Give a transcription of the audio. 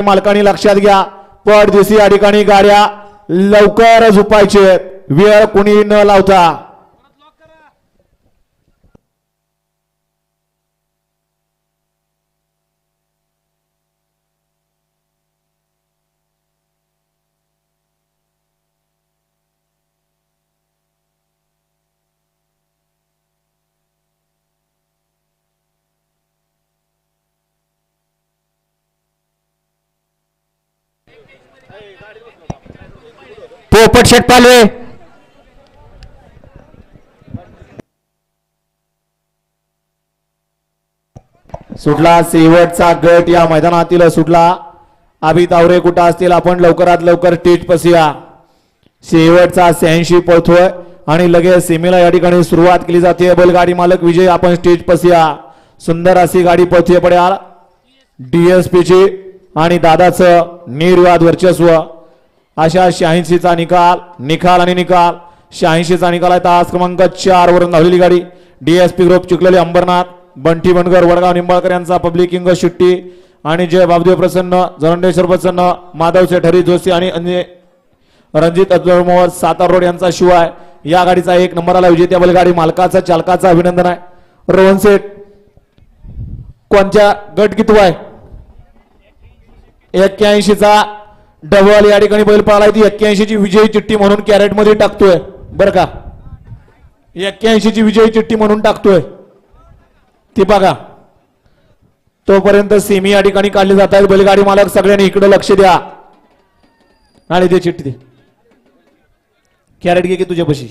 मालकांनी लक्षात घ्या, पडदिशी या ठिकाणी गाड्या लवकर झुपायचे, वेळ कुणी न लावता. पोपट शेटपाले सुटला शेवटचा गट या मैदानातील सुटला. अभि तावरे कुठं असतील आपण लवकरात लवकर स्टेज पसूया. शेवटचा 86 पळतोय आणि लगेच सीमेला या ठिकाणी सुरुवात केली जाते. बैलगाडी मालक विजय आपण स्टेज पसूया. सुंदर अशी गाडी पळतोय पड्याल डीएसपी ची आणि दादाचं निर्वाद वर्चस्व. अशा 86चा निकाल आणि निकाल 86चा निकाल आहे. तास क्रमांक 4 वरून धावलेली गाडी डीएसपी ग्रुप चिखलोली अंबरनाथ बंटी बनगर वडगाव निंबाळकर यांचा पब्लिक किंग शिट्टी आणि जय बाबदेव प्रसन्न जरंडेश्वर प्रसन्न माधव सेठ हरी जोशी आणि रणजित अब्दुल सातार रोड यांचा शिवाय या गाडीचा 1 नंबरला विजेत्या बैलगाडी मालकाचा चालकाचा अभिनंदन आहे. रोहन सेठ कोणत्या गट कितवा आहे? 81चा डबल या ठिकाणी बैल पळालाय. ती 81ची विजयी चिठ्ठी म्हणून कॅरेट मध्ये टाकतोय बरं का. 81ची विजयी चिठ्ठी म्हणून टाकतोय ती बघा. तोपर्यंत सेमी या ठिकाणी काढली जात आहेत. बैलगाडी मालक सगळ्यांनी इकडे लक्ष द्या आणि ते चिठ्ठी दे. कॅरेट घे की तुझ्यापाशी.